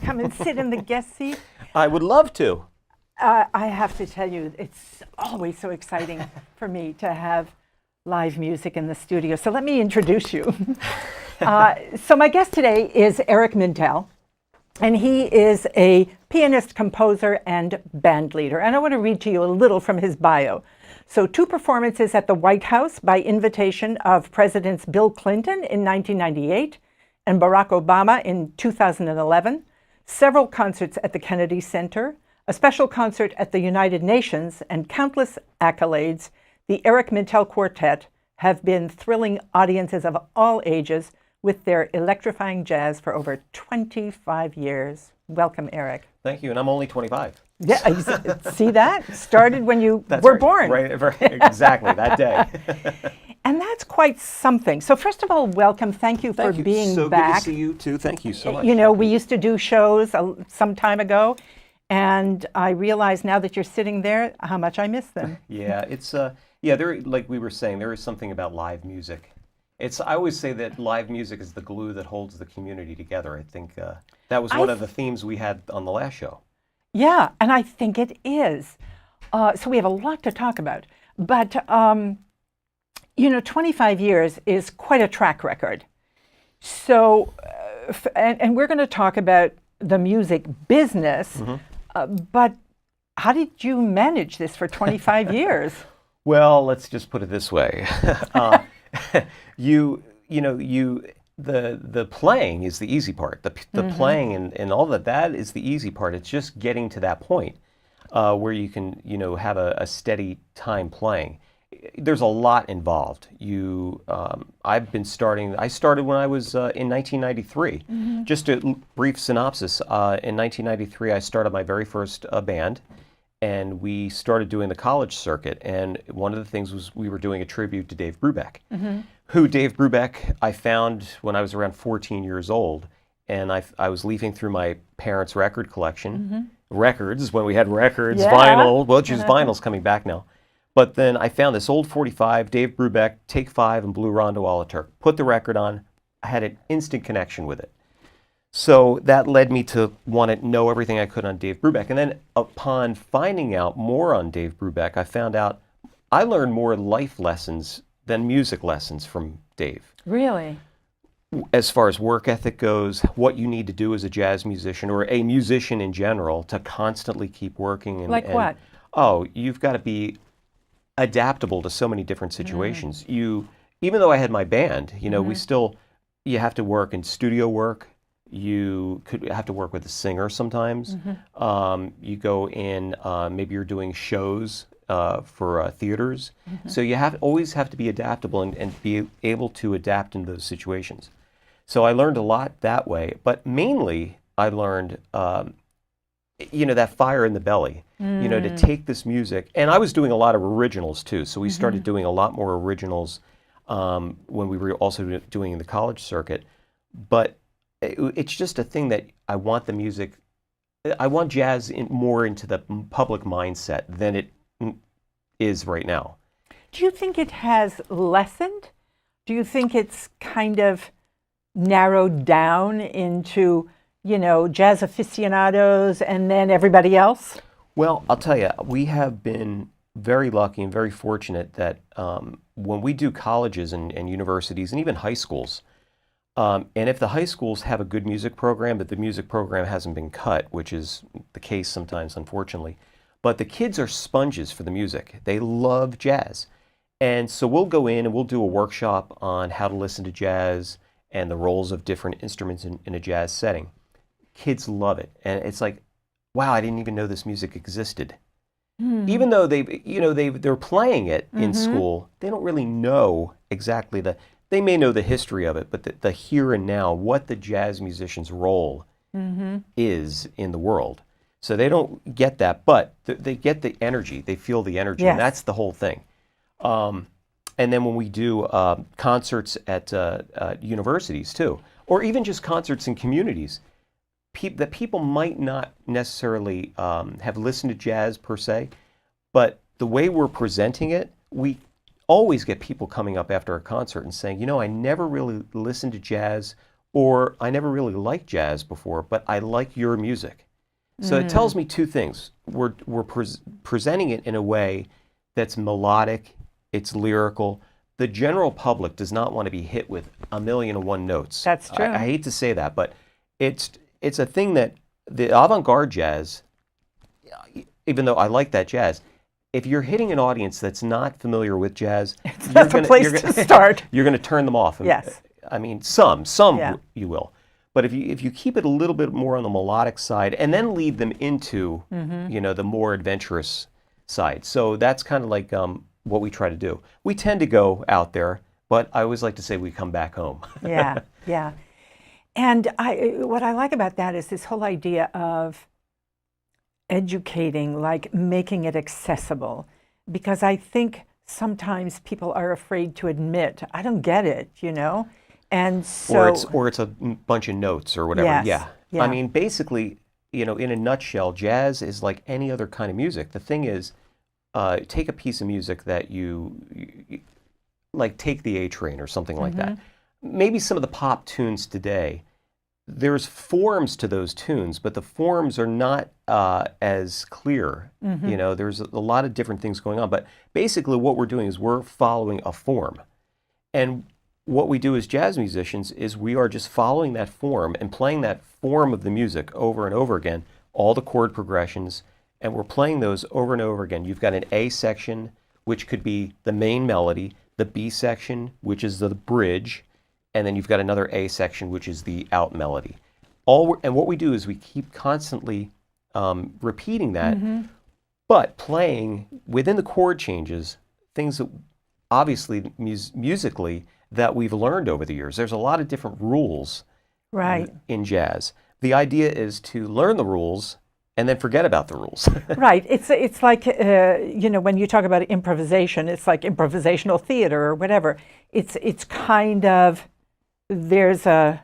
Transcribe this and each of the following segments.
come and sit in the guest seat? I would love to. I have to tell you, it's always so exciting for me to have live music in the studio. So let me introduce you. So my guest today is Eric Mintel, and he is a pianist, composer, and band leader. And I want to read to you a little from his bio. So 2 performances at the White House by invitation of Presidents Bill Clinton in 1998 and Barack Obama in 2011, several concerts at the Kennedy Center, a special concert at the United Nations, and countless accolades. The Eric Mintel Quartet have been thrilling audiences of all ages with their electrifying jazz for over 25 years. Welcome, Eric. Thank you, and I'm only 25. Yeah, see that? Started when you were born. Right, exactly, that day. And that's quite something. So first of all, welcome. Thank you for being so back. Good to see you, too. Thank you so much. You know, we used to do shows some time ago, and I realize now that you're sitting there how much I miss them. Yeah, it's, there, like we were saying, there is something about live music. I always say that live music is the glue that holds the community together. I think that was one of the themes we had on the last show. Yeah, and I think it is. So we have a lot to talk about. But, 25 years is quite a track record. So, and we're going to talk about the music business, but how did you manage this for 25 years? Well, let's just put it this way. The playing is the easy part. The playing and all that is the easy part. It's just getting to that point where you can, have a steady time playing. There's a lot involved. I started when I was in 1993. Just a brief synopsis. In 1993, I started my very first band, and we started doing the college circuit. And one of the things was we were doing a tribute to Dave Brubeck, who Dave Brubeck I found when I was around 14 years old. And I was leafing through my parents' record collection, records, when we had records, vinyl, well, just vinyl's coming back now. But then I found this old 45, Dave Brubeck, Take 5, and Blue Rondo a la Turk. Put the record on, I had an instant connection with it. So that led me to want to know everything I could on Dave Brubeck. And then upon finding out more on Dave Brubeck, I found out I learned more life lessons than music lessons from Dave. Really? As far as work ethic goes, what you need to do as a jazz musician or a musician in general to constantly keep working. Like what? Oh, you've got to be adaptable to so many different situations. Even though I had my band, you have to work in studio work. You could have to work with a singer sometimes. You go in, maybe you're doing shows for theaters. So you always have to be adaptable and be able to adapt in those situations. So I learned a lot that way, but mainly I learned, that fire in the belly, to take this music. And I was doing a lot of originals too. So we started doing a lot more originals when we were also doing the college circuit. But it's just a thing that I want the music, I want jazz more into the public mindset than it is right now. Do you think it has lessened? Do you think it's kind of narrowed down into, jazz aficionados and then everybody else? Well, I'll tell you, we have been very lucky and very fortunate that when we do colleges and universities and even high schools, and if the high schools have a good music program, but the music program hasn't been cut, which is the case sometimes, unfortunately, but the kids are sponges for the music. They love jazz. And so we'll go in and we'll do a workshop on how to listen to jazz and the roles of different instruments in a jazz setting. Kids love it. And it's like, wow, I didn't even know this music existed. Even though they're playing it in school, they don't really know exactly they may know the history of it, but the here and now, what the jazz musician's role is in the world. So they don't get that, but they get the energy. They feel the energy, and that's the whole thing. And then when we do concerts at universities too, or even just concerts in communities, that people might not necessarily have listened to jazz per se, but the way we're presenting it, we always get people coming up after a concert and saying, I never really listened to jazz or I never really liked jazz before, but I like your music. So it tells me two things. We're presenting it in a way that's melodic, it's lyrical. The general public does not want to be hit with 1,000,001 notes. That's true. I hate to say that, but it's a thing that the avant-garde jazz, even though I like that jazz, if you're hitting an audience that's not familiar with jazz, That's a place to start. You're going to turn them off. Yes. I mean, some Yeah. you will. But if you keep it a little bit more on the melodic side and then lead them into, the more adventurous side. So that's kind of like what we try to do. We tend to go out there, but I always like to say we come back home. Yeah, yeah. And what I like about that is this whole idea of educating, like making it accessible. Because I think sometimes people are afraid to admit, I don't get it, And so, or it's a bunch of notes or whatever. Yes, yeah. I mean, basically, in a nutshell, jazz is like any other kind of music. The thing is, take a piece of music that you like, take the A Train or something like that. Maybe some of the pop tunes today, there's forms to those tunes, but the forms are not as clear. There's a lot of different things going on. But basically what we're doing is we're following a form. And what we do as jazz musicians is we are just following that form and playing that form of the music over and over again, all the chord progressions, and we're playing those over and over again. You've got an A section, which could be the main melody, the B section, which is the bridge, and then you've got another A section, which is the out melody. And what we do is we keep constantly repeating that, but playing within the chord changes, things that obviously musically that we've learned over the years. There's a lot of different rules in jazz. The idea is to learn the rules and then forget about the rules. Right. It's like, when you talk about improvisation, it's like improvisational theater or whatever. It's kind of, there's a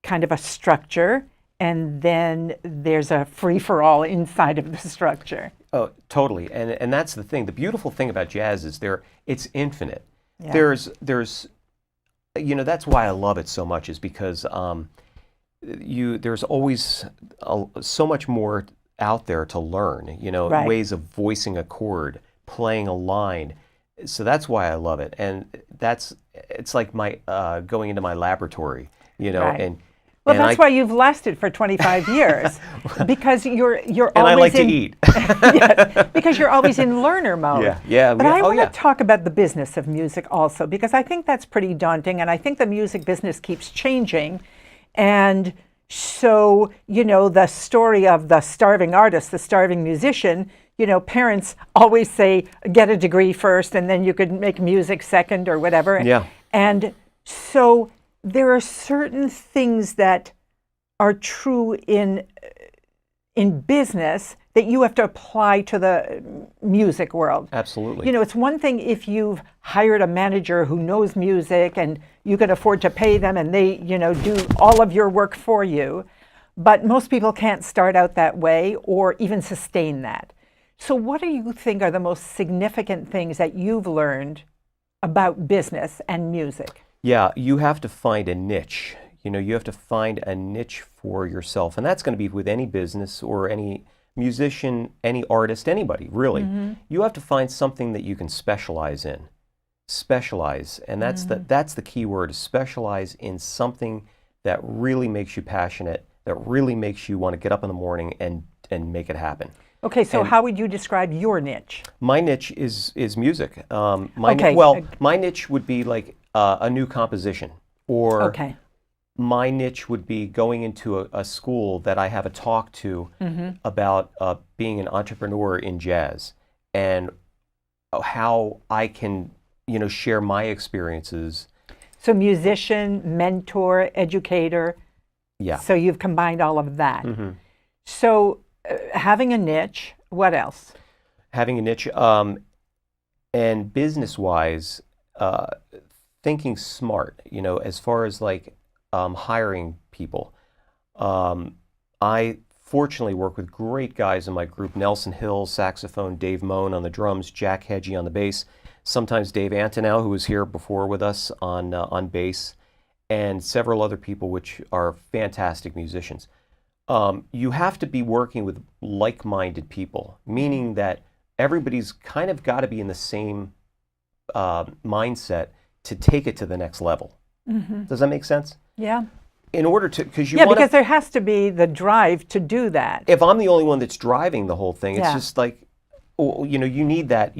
kind of a structure, and then there's a free-for-all inside of the structure. Oh, totally. And that's the thing. The beautiful thing about jazz is it's infinite. Yeah. There's that's why I love it so much, is because there's always so much more out there to learn, ways of voicing a chord, playing a line. So that's why I love it. And it's like my going into my laboratory, and well, that's why you've lasted for 25 years, because you're always and I like to eat. Yes, because you're always in learner mode. Yeah. But I want to talk about the business of music also, because I think that's pretty daunting, and I think the music business keeps changing. And so, the story of the starving artist, the starving musician, parents always say, get a degree first, and then you could make music second or whatever. Yeah. And so there are certain things that are true in business that you have to apply to the music world. Absolutely. It's one thing if you've hired a manager who knows music and you can afford to pay them and they, do all of your work for you. But most people can't start out that way or even sustain that. So what do you think are the most significant things that you've learned about business and music? Yeah, you have to find a niche. You have to find a niche for yourself. And that's going to be with any business or any musician, any artist, anybody, really. You have to find something that you can specialize in. Specialize. And that's the key word, is specialize in something that really makes you passionate, that really makes you want to get up in the morning and make it happen. Okay, so how would you describe your niche? My niche is music. Okay. My niche would be like a new composition, or my niche would be going into a school that I have a talk to about being an entrepreneur in jazz, and how I can, share my experiences. So musician, mentor, educator. Yeah. So you've combined all of that. So having a niche, what else? Having a niche, and business-wise, thinking smart, as far as like hiring people. I fortunately work with great guys in my group: Nelson Hill, saxophone; Dave Moan on the drums; Jack Hedgie on the bass; sometimes Dave Antonow, who was here before with us on bass. and several other people which are fantastic musicians. You have to be working with like-minded people, meaning that everybody's kind of got to be in the same mindset to take it to the next level. Does that make sense? Yeah. In order to, because because there has to be the drive to do that. if I'm the only one that's driving the whole thing, it's Yeah. just like, you need that.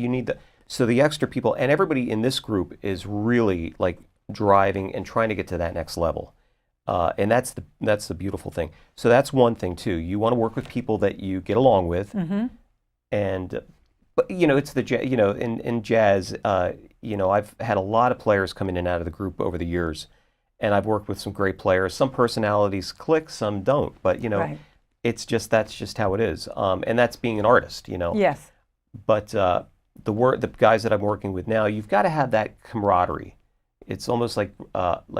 So the extra people, and everybody in this group is really like driving and trying to get to that next level. And that's the beautiful thing. So that's one thing too. You want to work with people that you get along with, and but it's in jazz. I've had a lot of players come in and out of the group over the years, and I've worked with some great players. Some personalities click, some don't. But Right. that's just how it is. And that's being an artist. Yes. But the guys that I'm working with now, you've got to have that camaraderie. It's almost like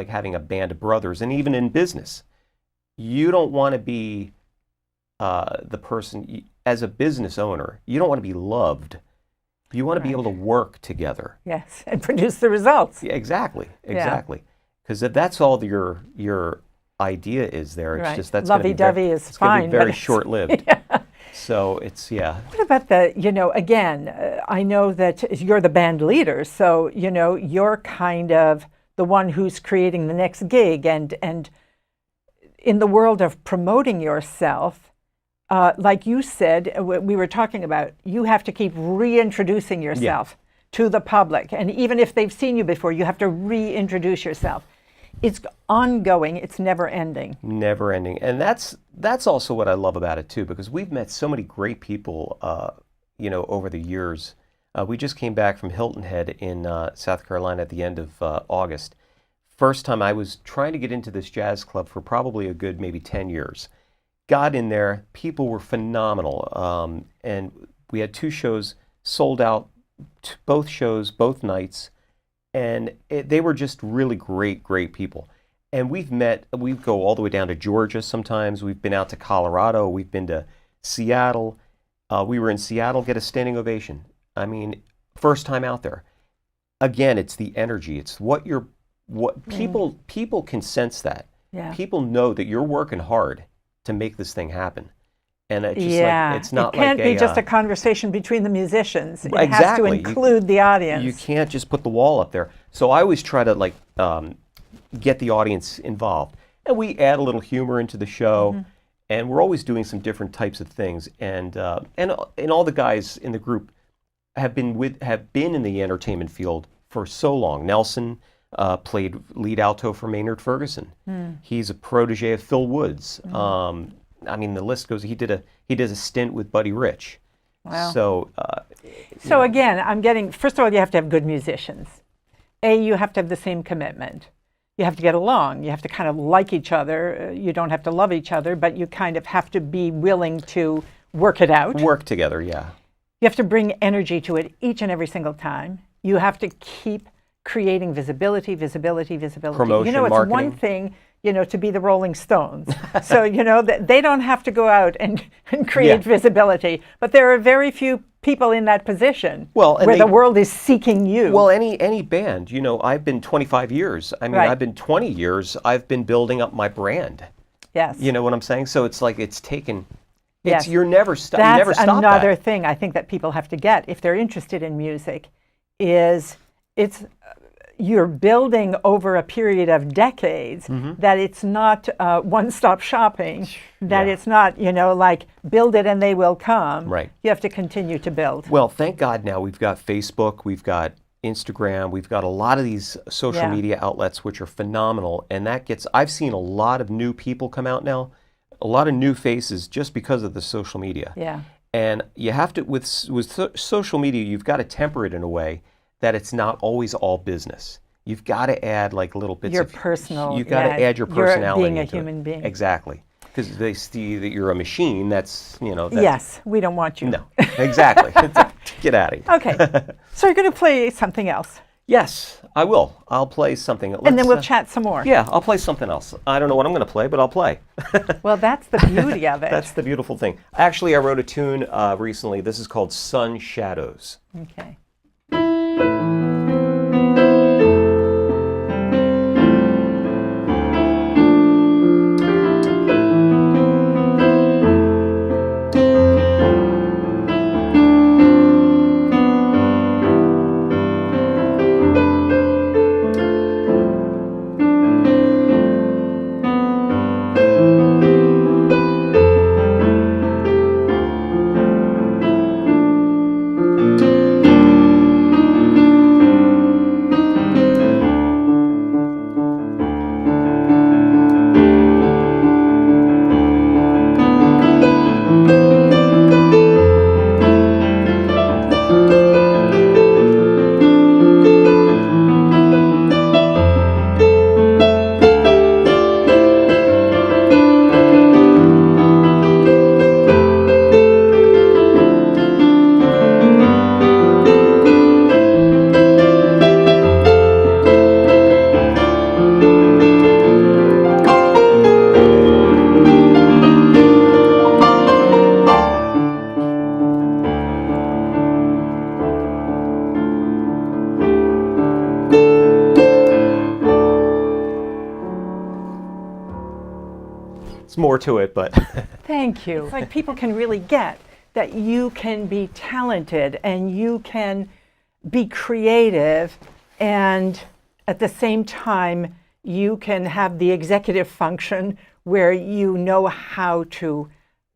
having a band of brothers. And even in business, you don't want to be the person, as a business owner, you don't want to be loved. You want to be able to work together. Yes, and produce the results. Yeah, exactly. Because if that's all your idea is there, it's just that's lovey-dovey is fine, very but short-lived. So it's What about again, I know that you're the band leader, so you're kind of the one who's creating the next gig, and in the world of promoting yourself, like you said, we were talking about, you have to keep reintroducing yourself to the public, and even if they've seen you before, you have to reintroduce yourself. It's ongoing. It's never ending. Never ending. And that's also what I love about it too, because we've met so many great people, over the years. We just came back from Hilton Head in South Carolina at the end of August. First time I was trying to get into this jazz club for probably a good maybe 10 years. Got in there. People were phenomenal. And we had 2 shows sold out, both shows, both nights. And they were just really great people. And we go all the way down to Georgia sometimes. We've been out to Colorado. We've been to Seattle. We were in Seattle, get a standing ovation. I mean, first time out there. Again, it's the energy. It's people can sense that. Yeah. People know that you're working hard to make this thing happen. And it's just it's not like it can't be just a conversation between the musicians. It exactly. has to include the audience. You can't just put the wall up there. So I always try to get the audience involved, and we add a little humor into the show, and we're always doing some different types of things. And all the guys in the group have been in the entertainment field for so long. Nelson played lead alto for Maynard Ferguson. He's a protege of Phil Woods. I mean, the list goes. He did a stint with Buddy Rich. Wow. So again, I'm getting. First of all, you have to have good musicians. You have to have the same commitment. You have to get along. You have to kind of like each other. You don't have to love each other, but you kind of have to be willing to work it out. Work together, yeah. You have to bring energy to it each and every single time. You have to keep creating visibility. Promotion, it's marketing. one thing, to be the Rolling Stones. So, they don't have to go out and create visibility. But there are very few people in that position where the world is seeking you. Well, any band, I've been 25 years. I mean, I've been 20 years. I've been building up my brand. Yes. You know what I'm saying? So it's like it's taken. Yes. You're never stop. That's never stop another that. thing I think that people have to get if they're interested in music, is you're building over a period of decades, that it's not one-stop shopping, that it's not, like build it and they will come. Right. You have to continue to build. Well, thank God now we've got Facebook, we've got Instagram, we've got a lot of these social media outlets which are phenomenal, and I've seen a lot of new people come out now, a lot of new faces just because of the social media. Yeah. And you have to, with social media, you've got to temper it in a way that it's not always all business. You've got to add like little bits of personal. You've got to add your personality. You're being a human being. Exactly. Because they see that you're a machine. That's, yes, we don't want you. No, exactly. Get out of here. Okay. So you're going to play something else. Yes, I will. I'll play something. And then we'll chat some more. Yeah, I'll play something else. I don't know what I'm going to play, but I'll play. Well, that's the beauty of it. That's the beautiful thing. Actually, I wrote a tune recently. This is called Sun Shadows. Okay. more to it, but Thank you. It's like people can really get that you can be talented and you can be creative, and at the same time you can have the executive function where you know how to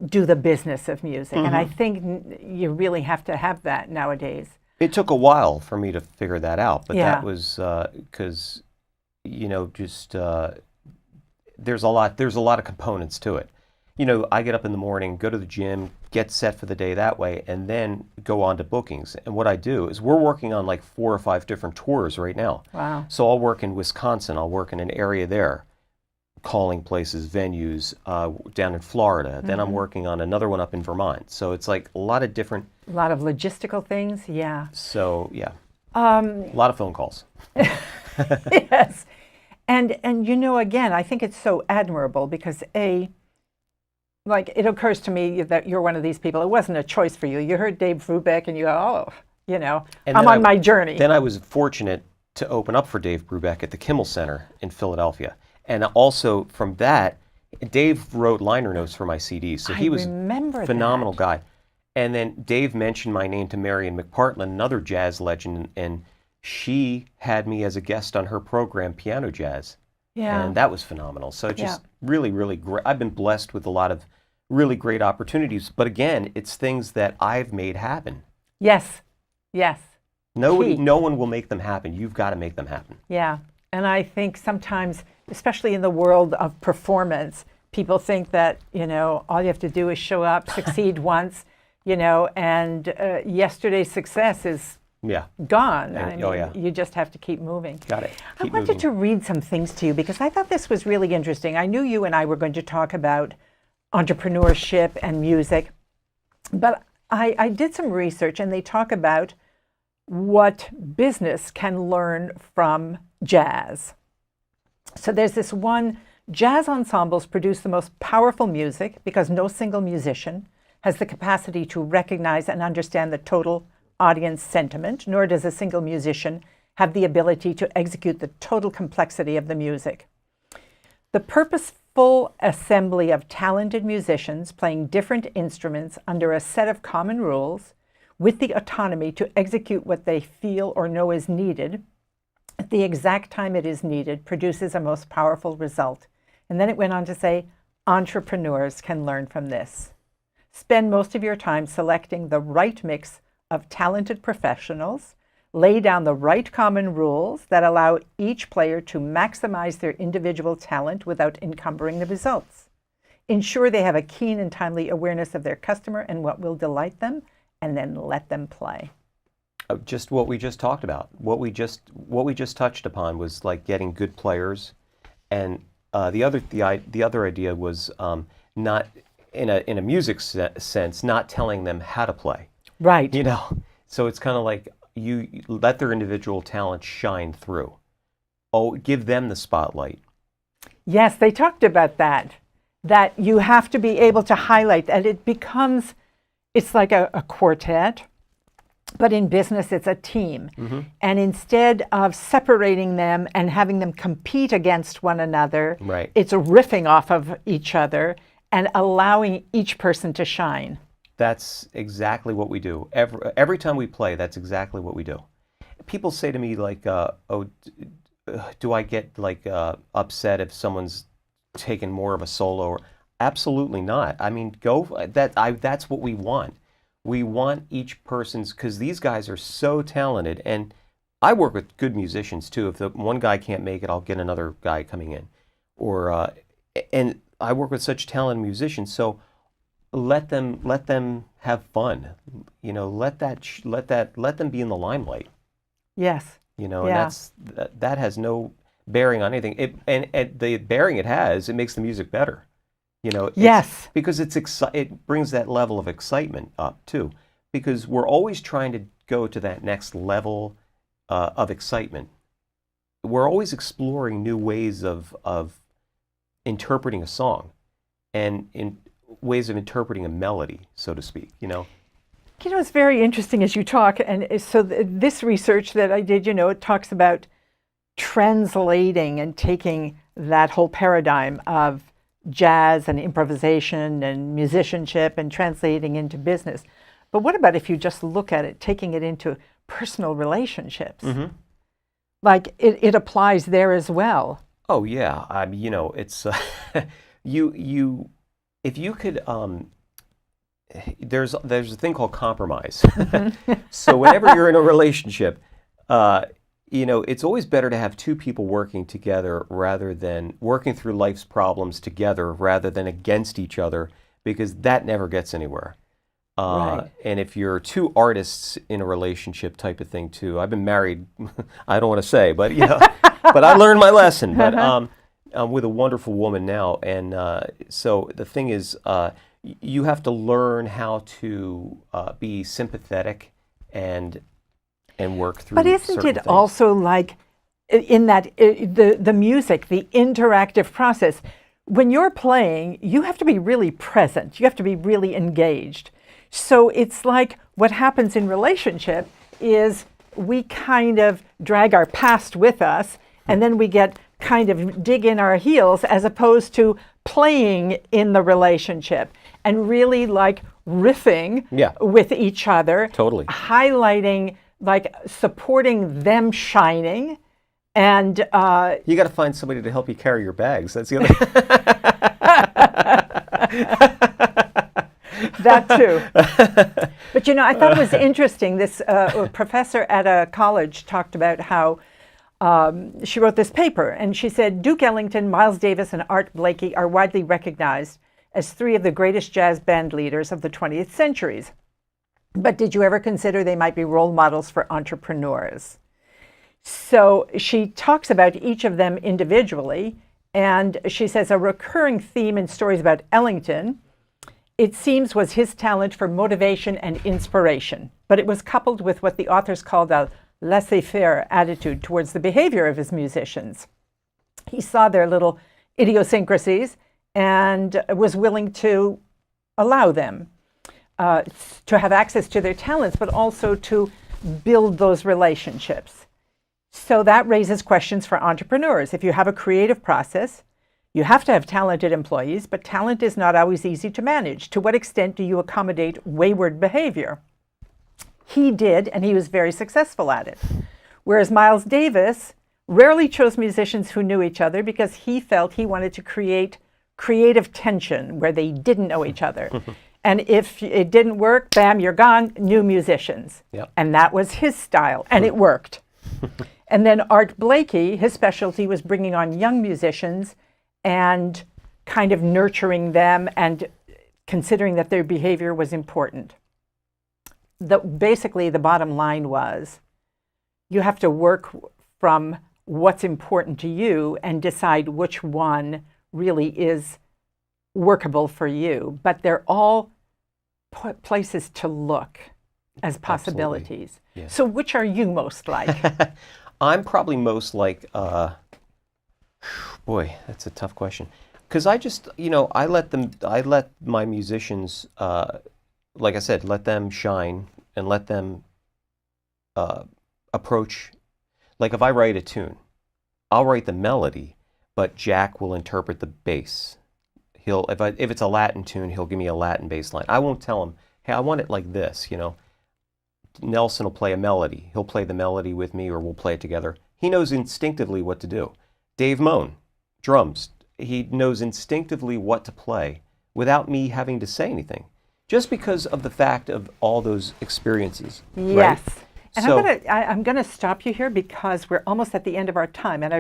do the business of music. And I think you really have to have that nowadays. it took a while for me to figure that out. But Yeah. that was because, just there's a lot of components to it. I get up in the morning, go to the gym, get set for the day that way, and then go on to bookings. And what I do is we're working on like 4 or 5 different tours right now. Wow. So I'll work in Wisconsin. I'll work in an area there, calling places, venues down in Florida. Then I'm working on another one up in Vermont. So it's like a lot of different. A lot of logistical things, yeah. So yeah, a lot of phone calls. Yes. And again, I think it's so admirable because like it occurs to me that you're one of these people. It wasn't a choice for you. You heard Dave Brubeck and you go, And I'm then on my journey. Then I was fortunate to open up for Dave Brubeck at the Kimmel Center in Philadelphia. And also from that, Dave wrote liner notes for my CDs. So he was a phenomenal guy. And then Dave mentioned my name to Marion McPartland, another jazz legend, and she had me as a guest on her program, Piano Jazz. Yeah. And that was phenomenal. So just really, really great. I've been blessed with a lot of really great opportunities. But again, it's things that I've made happen. Yes. Yes. No one will make them happen. You've got to make them happen. Yeah. And I think sometimes, especially in the world of performance, people think that, all you have to do is show up, succeed once, and yesterday's success is gone. You just have to keep moving. Got it. I wanted to read some things to you because I thought this was really interesting. I knew you and I were going to talk about entrepreneurship and music, but I did some research and they talk about what business can learn from jazz. So there's this one, jazz ensembles produce the most powerful music because no single musician has the capacity to recognize and understand the total audience sentiment, nor does a single musician have the ability to execute the total complexity of the music. The purposeful assembly of talented musicians playing different instruments under a set of common rules with the autonomy to execute what they feel or know is needed at the exact time it is needed produces a most powerful result. And then it went on to say, entrepreneurs can learn from this. Spend most of your time selecting the right mix of talented professionals, lay down the right common rules that allow each player to maximize their individual talent without encumbering the results. Ensure they have a keen and timely awareness of their customer and what will delight them, and then let them play. Just what we just talked about. What we just touched upon was like getting good players, and the other idea was not in a music sense, not telling them how to play. Right. So it's kind of like you let their individual talent shine through. Oh, give them the spotlight. Yes, they talked about that you have to be able to highlight that it's like a quartet, but in business it's a team. Mm-hmm. And instead of separating them and having them compete against one another, right, it's riffing off of each other and allowing each person to shine. That's exactly what we do. Every time we play, that's exactly what we do. People say to me like, do I get like upset if someone's taken more of a solo? Absolutely not. I mean, that's what we want. We want each person's, because these guys are so talented, and I work with good musicians too. If the one guy can't make it, I'll get another guy coming in, and I work with such talented musicians. So let them have fun. Let them be in the limelight. Yes. And that has no bearing on anything. And the bearing it has, it makes the music better. Yes, because it brings that level of excitement up too, because we're always trying to go to that next level of excitement. We're always exploring new ways of interpreting a song, and in ways of interpreting a melody, so to speak. It's very interesting as you talk, and so this research that I did, it talks about translating and taking that whole paradigm of jazz and improvisation and musicianship and translating into business. But what about if you just look at it, taking it into personal relationships? Like it applies there as well. Oh yeah, it's you if you could. There's a thing called compromise. So whenever you're in a relationship, it's always better to have two people working together rather than working through life's problems together rather than against each other, because that never gets anywhere. Right. And if you're two artists in a relationship type of thing too, I've been married, I don't want to say, but but I learned my lesson. But I'm with a wonderful woman now, and so the thing is, you have to learn how to be sympathetic and work through. But isn't certain it things. also like in that the music, the interactive process? When you're playing, you have to be really present. You have to be really engaged. So it's like what happens in relationship is we kind of drag our past with us, and then we get kind of dig in our heels, as opposed to playing in the relationship and really like riffing with each other. Totally. Highlighting, like supporting them shining. And you got to find somebody to help you carry your bags. That's the other. That too. But I thought it was interesting. This professor at a college talked about how she wrote this paper, and she said Duke Ellington, Miles Davis, and Art Blakey are widely recognized as three of the greatest jazz band leaders of the 20th centuries. But did you ever consider they might be role models for entrepreneurs? So she talks about each of them individually, and she says a recurring theme in stories about Ellington, it seems, was his talent for motivation and inspiration, but it was coupled with what the authors called a laissez-faire attitude towards the behavior of his musicians. He saw their little idiosyncrasies and was willing to allow them to have access to their talents, but also to build those relationships. So that raises questions for entrepreneurs. If you have a creative process, you have to have talented employees, but talent is not always easy to manage. To what extent do you accommodate wayward behavior? He did, and he was very successful at it. Whereas Miles Davis rarely chose musicians who knew each other because he felt he wanted to create creative tension where they didn't know each other. And if it didn't work, bam, you're gone, new musicians. Yep. And that was his style, and it worked. And then Art Blakey, his specialty was bringing on young musicians and kind of nurturing them and considering that their behavior was important. Basically, the bottom line was you have to work from what's important to you and decide which one really is workable for you. But they're all places to look as possibilities. Yes. So which are you most like? I'm probably most like, boy, that's a tough question. Because I just, I let my musicians, like I said, let them shine and let them approach. Like if I write a tune, I'll write the melody, but Jack will interpret the bass. If it's a Latin tune, he'll give me a Latin bass line. I won't tell him, hey, I want it like this, Nelson will play a melody. He'll play the melody with me, or we'll play it together. He knows instinctively what to do. Dave Moan, drums. He knows instinctively what to play without me having to say anything, just because of the fact of all those experiences. Yes. Right? And So, I'm gonna stop you here because we're almost at the end of our time, and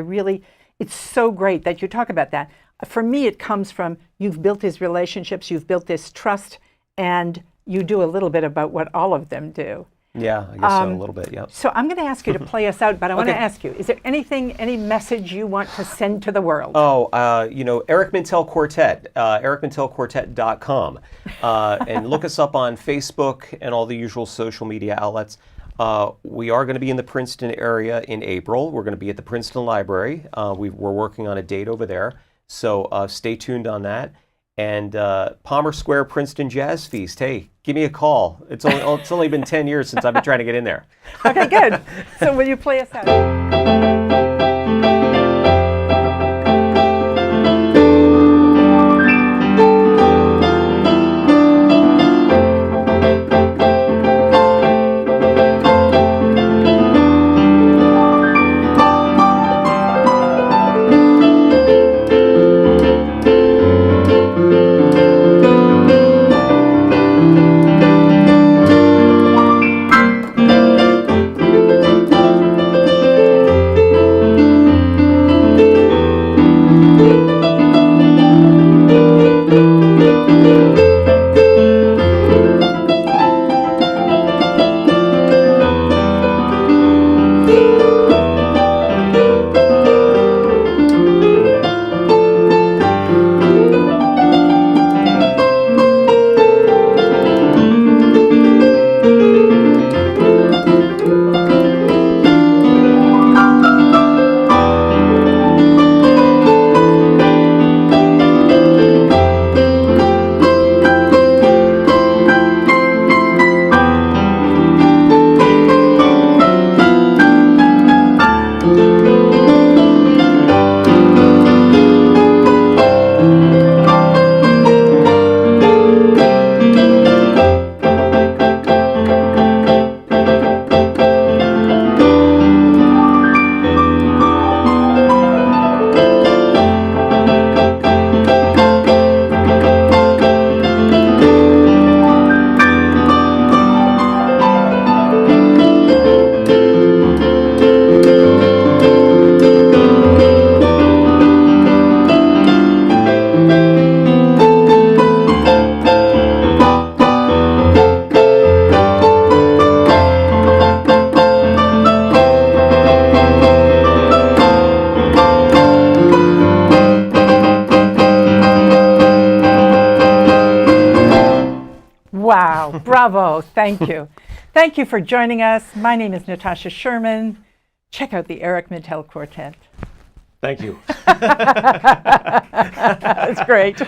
it's so great that you talk about that. For me, it comes from you've built these relationships, you've built this trust, and you do a little bit about what all of them do. yeah, I guess so, a little bit, yeah. So I'm going to ask you to play us out, but I want to Okay. ask you, is there any message you want to send to the world? Oh, Eric Mintel Quartet, ericmintelquartet.com. And look us up on Facebook and all the usual social media outlets. We are going to be in the Princeton area in April. We're going to be at the Princeton Library. We're working on a date over there, so stay tuned on that. And Palmer Square Princeton Jazz Feast. Hey, give me a call. It's only been 10 years since I've been trying to get in there. Okay, good. So will you play us out? Wow, bravo, thank you. Thank you for joining us. My name is Natasha Sherman. Check out the Eric Mintel Quartet. Thank you. That's great.